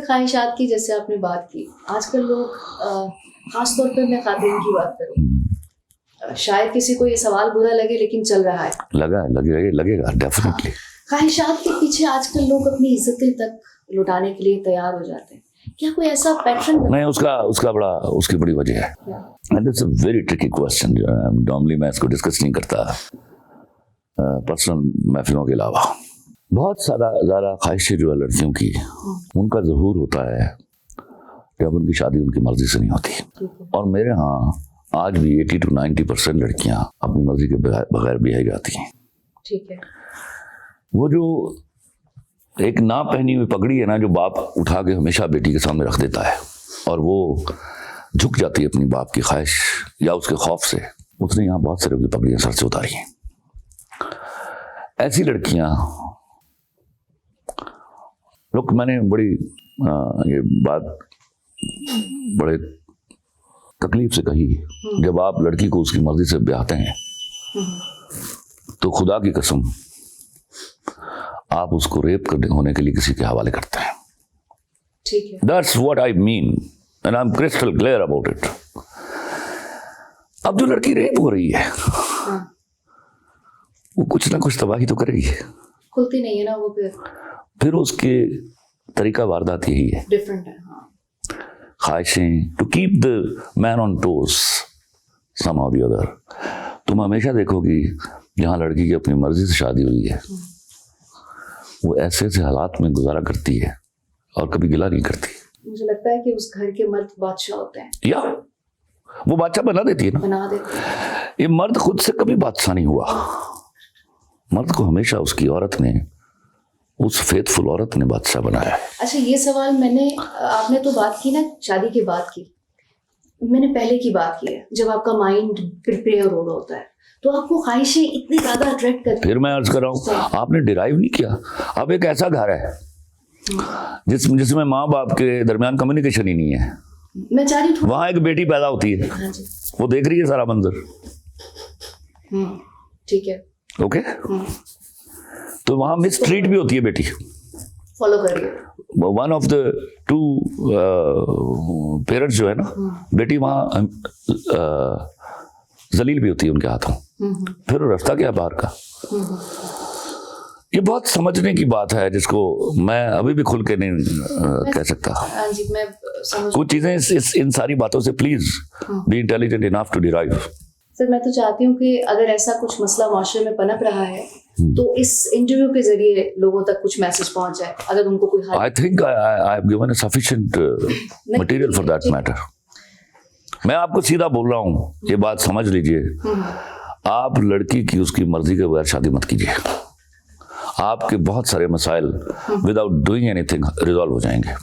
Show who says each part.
Speaker 1: ख्वाहिशात की जैसे आपने बात की, आजकल लोग खास तौर पे मैं खातून की बात करूँ, शायद किसी को ये सवाल बुरा लगे लेकिन चल रहा है,
Speaker 2: लगेगा डेफिनेटली।
Speaker 1: ख्वाहिशात के पीछे आजकल लोग अपनी इज्जतें तक लुटाने के लिए तैयार हो जाते हैं। क्या कोई ऐसा पैटर्न
Speaker 2: नहीं, उसकी बड़ी वजह है। And it's a very tricky question. Normally मैं इसको डिस्कस नहीं करता पर्सनल महफिलों के अलावा। बहुत ज़्यादा ख्वाहिशें जो है लड़कियों की, उनका ज़हूर होता है जब उनकी शादी उनकी मर्जी से नहीं होती। और मेरे यहाँ आज भी 80 to 90% लड़कियाँ अपनी मर्जी के बगैर ब्याही जाती हैं।
Speaker 1: ठीक है।
Speaker 2: वो जो एक ना पहनी हुई पगड़ी है ना, जो बाप उठा के हमेशा बेटी के सामने रख देता है और वो झुक जाती है अपनी बाप की ख्वाहिश या उसके खौफ से, उसने यहाँ बहुत सारे की पगड़ियाँ सर से उतारी हैं। ऐसी लड़कियाँ लोग, मैंने बड़ी ये बात बड़े तकलीफ से कही, जब आप लड़की को उसकी मर्जी से ब्याहते हैं तो खुदा की कसम आप उसको रेप करने होने के लिए किसी के हवाले करते हैं।
Speaker 1: ठीक है।
Speaker 2: That's what I mean and I'm crystal clear about it. अब जो लड़की रेप हो रही है वो कुछ ना कुछ तबाही तो करेगी,
Speaker 1: खुलती नहीं है ना वो,
Speaker 2: फिर उसके तरीका वारदात यही है,
Speaker 1: डिफरेंट है।
Speaker 2: ख्वाहिशें to keep the man on toes somehow or the other। तुम हमेशा देखोगी जहाँ लड़की की अपनी मर्जी से शादी हुई है वो ऐसे ऐसे हालात में गुजारा करती है और कभी गिला नहीं करती।
Speaker 1: मुझे लगता है कि उस घर के मर्द बादशाह होते हैं,
Speaker 2: या वो बादशाह बना देती है ना,
Speaker 1: बना देते हैं।
Speaker 2: ये मर्द खुद से कभी बादशाह नहीं हुआ। मर्द को हमेशा उसकी औरत ने, उस फेथफुल औरत ने बादशाह बनाया है।
Speaker 1: अच्छा, ये सवाल आपने तो बात की ना शादी की बात की, मैंने पहले की बात की है, जब आपका माइंड प्रिपेयर हो रहा होता है तो आपको ख्वाहिशें इतनी ज्यादा अट्रैक्ट करती।
Speaker 2: फिर मैं अर्ज कर रहा हूँ, आपने डिराइव नहीं किया। अब एक ऐसा घर है जिसमें माँ बाप के दरमियान कम्युनिकेशन ही नहीं है,
Speaker 1: मैं चाह रही हूँ
Speaker 2: वहां एक बेटी पैदा होती है।
Speaker 1: हाँ जी।
Speaker 2: वो देख रही है सारा मंजर।
Speaker 1: ठीक है।
Speaker 2: ओके। तो वहां मिस ट्रीट भी होती है बेटी,
Speaker 1: फॉलो करिए।
Speaker 2: One of the two parents जो है ना, बेटी वहां जलील भी होती है उनके हाथों। फिर रास्ता क्या बाहर का। ये बहुत समझने की बात है जिसको मैं अभी भी खुल के नहीं कह सकता।
Speaker 1: हाँ जी, मैं समझ।
Speaker 2: कुछ चीजें इन सारी बातों से please be intelligent enough to derive.
Speaker 1: Sir, मैं तो चाहती हूँ कि अगर ऐसा कुछ मसला माशरे में पनप रहा है तो इस इंटरव्यू के जरिए लोगों तक कुछ मैसेज पहुंच जाए, अगर उनको कोई हाल।
Speaker 2: I think I have given a sufficient material for that matter. मैं आपको सीधा बोल रहा हूँ, ये बात समझ लीजिए। आप लड़की की उसकी मर्जी के बगैर शादी मत कीजिए। आपके बहुत सारे मसाइल विदाउट डूइंग एनीथिंग रिजॉल्व हो जाएंगे।